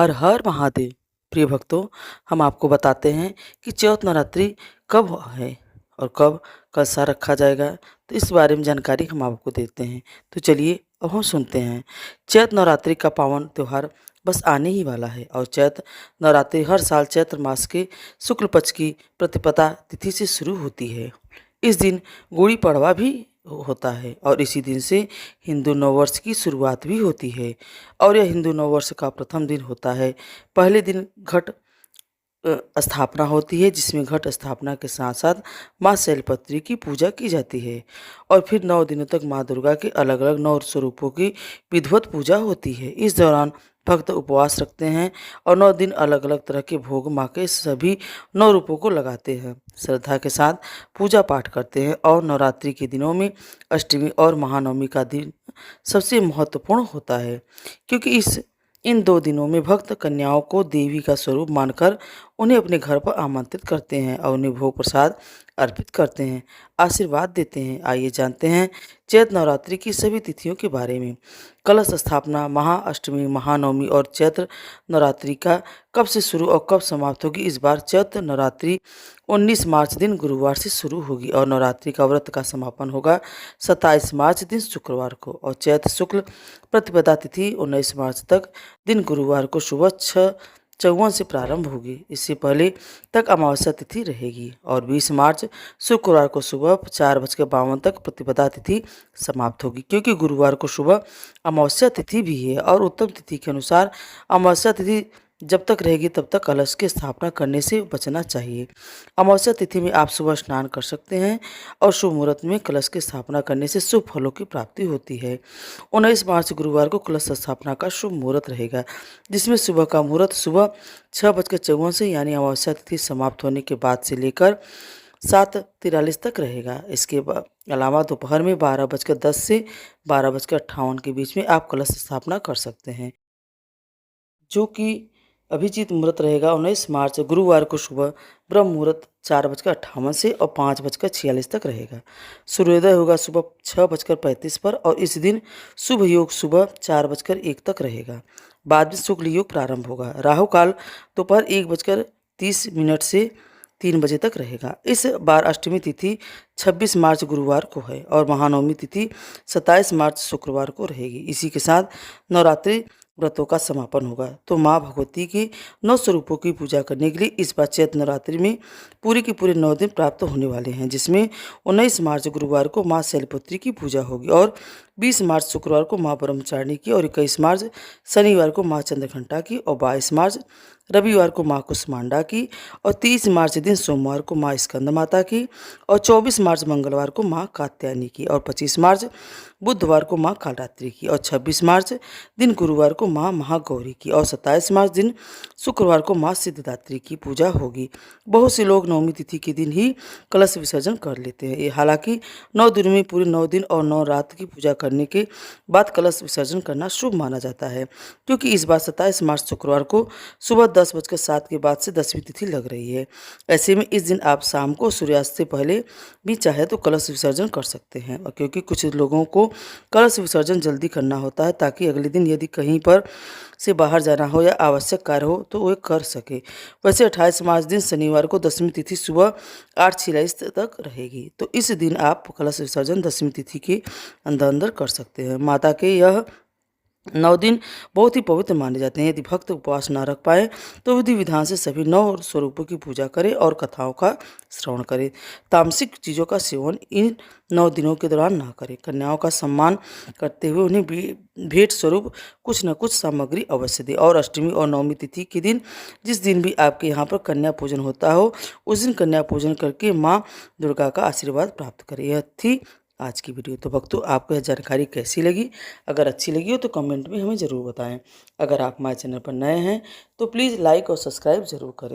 हर हर महादेव। प्रिय भक्तों, हम आपको बताते हैं कि चौथ नवरात्रि कब है और कब कलशा रखा जाएगा। तो इस बारे में जानकारी हम आपको देते हैं। तो चलिए अब हम सुनते हैं। चैत्र नवरात्रि का पावन त्यौहार बस आने ही वाला है और चैत्र नवरात्रि हर साल चैत्र मास के शुक्ल पक्ष की प्रतिपदा तिथि से शुरू होती है। इस दिन गुड़ी पड़वा भी होता है और इसी दिन से हिंदू नववर्ष की शुरुआत भी होती है और यह हिंदू नववर्ष का प्रथम दिन होता है। पहले दिन घट स्थापना होती है, जिसमें घट स्थापना के साथ साथ माँ शैलपुत्री की पूजा की जाती है और फिर 9 दिनों तक माँ दुर्गा के अलग अलग 9 स्वरूपों की विधिवत पूजा होती है। इस दौरान भक्त उपवास रखते हैं और 9 दिन अलग अलग तरह के भोग माँ के सभी 9 रूपों को लगाते हैं, श्रद्धा के साथ पूजा पाठ करते हैं। और नवरात्रि के दिनों में अष्टमी और महानवमी का दिन सबसे महत्वपूर्ण होता है, क्योंकि इन 2 दिनों में भक्त कन्याओं को देवी का स्वरूप मानकर उन्हें अपने घर पर आमंत्रित करते हैं और उन्हें भोग प्रसाद अर्पित करते हैं, आशीर्वाद देते हैं। आइए जानते हैं चैत्र नवरात्रि की सभी तिथियों के बारे में। कलश स्थापना, महाअष्टमी, महानवमी और चैत्र नवरात्रि का कब से शुरू और कब समाप्त होगी। इस बार चैत्र नवरात्रि 19 मार्च दिन गुरुवार से शुरू होगी और नवरात्रि का व्रत का समापन होगा 27 मार्च दिन शुक्रवार को और चैत्र शुक्ल प्रतिपदा तिथि 19 मार्च तक दिन गुरुवार को सुबह 6:54 से प्रारंभ होगी। इससे पहले तक अमावस्या तिथि रहेगी और 20 मार्च शुक्रवार को सुबह 4:52 तक प्रतिपदा तिथि समाप्त होगी, क्योंकि गुरुवार को सुबह अमावस्या तिथि भी है और उत्तम तिथि के अनुसार अमावस्या तिथि जब तक रहेगी तब तक कलश की स्थापना करने से बचना चाहिए। अमावस्या तिथि में आप सुबह स्नान कर सकते हैं और शुभ मुहूर्त में कलश की स्थापना करने से शुभ फलों की प्राप्ति होती है। 19 मार्च गुरुवार को कलश स्थापना का शुभ मुहूर्त रहेगा, जिसमें सुबह का मुहूर्त सुबह 6:54 से यानी अमावस्या तिथि समाप्त होने के बाद से लेकर 7:43 तक रहेगा। इसके अलावा दोपहर में 12:10 से 12:58 के बीच में आप कलश स्थापना कर सकते हैं, जो कि अभिजीत मुहूर्त रहेगा 19 मार्च गुरुवार को सुबह ब्रह्म मुहूर्त 4:58 से और 5:46 तक रहेगा। सूर्योदय होगा सुबह 6:35 पर और इस दिन शुभ योग सुबह 4:01 तक रहेगा। बाद में शुक्ल योग प्रारंभ होगा। राहु काल दोपहर 1:30 से 3 बजे तक रहेगा। इस बार अष्टमी तिथि 26 मार्च गुरुवार को है और महानवमी तिथि 27 मार्च शुक्रवार को रहेगी। इसी के साथ नवरात्रि व्रतों का समापन होगा। तो माँ भगवती के 9 स्वरूपों की पूजा करने के लिए इस बार चैत्र नवरात्रि में पूरे के पूरे 9 दिन प्राप्त होने वाले हैं, जिसमें 19 मार्च गुरुवार को माँ शैलपुत्री की पूजा होगी और 20 मार्च शुक्रवार को माँ ब्रह्मचारिणी की और 21 मार्च शनिवार को माँ चंद्रघंटा की और 22 मार्च रविवार को माँ कुष्मांडा की और 30 मार्च दिन सोमवार को माँ स्कंद माता की और 24 मार्च मंगलवार को माँ कात्यायनी की और 25 मार्च बुधवार को माँ कालरात्रि की और 26 मार्च दिन गुरुवार को माँ महागौरी की और 27 मार्च दिन शुक्रवार को माँ सिद्धिदात्री की पूजा होगी। बहुत से लोग नवमी तिथि के दिन ही कलश विसर्जन कर लेते हैं। ये हालांकि 9 दिन में पूरे 9 दिन और 9 रात की पूजा करने के बाद कलश विसर्जन करना शुभ माना जाता है, क्योंकि इस बार 27 मार्च शुक्रवार को सुबह 10:07 के बाद से 10वीं तिथि लग रही है। ऐसे में इस दिन आप शाम को सूर्यास्त से पहले भी चाहे तो कलश विसर्जन कर सकते हैं, और क्योंकि कुछ लोगों को कलश विसर्जन जल्दी करना होता है ताकि अगले दिन यदि कहीं पर से बाहर जाना हो या आवश्यक कार्य हो तो वे कर सके। वैसे 28 मार्च दिन शनिवार को 10वीं तिथि सुबह 8:46 तक रहेगी, तो इस दिन आप कलश विसर्जन 10वीं तिथि के अंदर अंदर कर सकते हैं। माता के यह 9 दिन बहुत ही पवित्र माने जाते हैं। यदि भक्त उपवास ना रख पाए तो विधि विधान से सभी 9 स्वरूपों की पूजा करें और कथाओं का श्रवण करें। तामसिक चीज़ों का सेवन इन 9 दिनों के दौरान ना करें। कन्याओं का सम्मान करते हुए उन्हें भेंट स्वरूप कुछ न कुछ सामग्री अवश्य दें। और अष्टमी और नवमी तिथि के दिन, जिस दिन भी आपके यहाँ पर कन्या पूजन होता हो, उस दिन कन्या पूजन करके माँ दुर्गा का आशीर्वाद प्राप्त करें। यह थी आज की वीडियो। तो भक्तों, आपको यह जानकारी कैसी लगी? अगर अच्छी लगी हो तो कमेंट में हमें ज़रूर बताएं। अगर आप हमारे चैनल पर नए हैं तो प्लीज़ लाइक और सब्सक्राइब ज़रूर करें।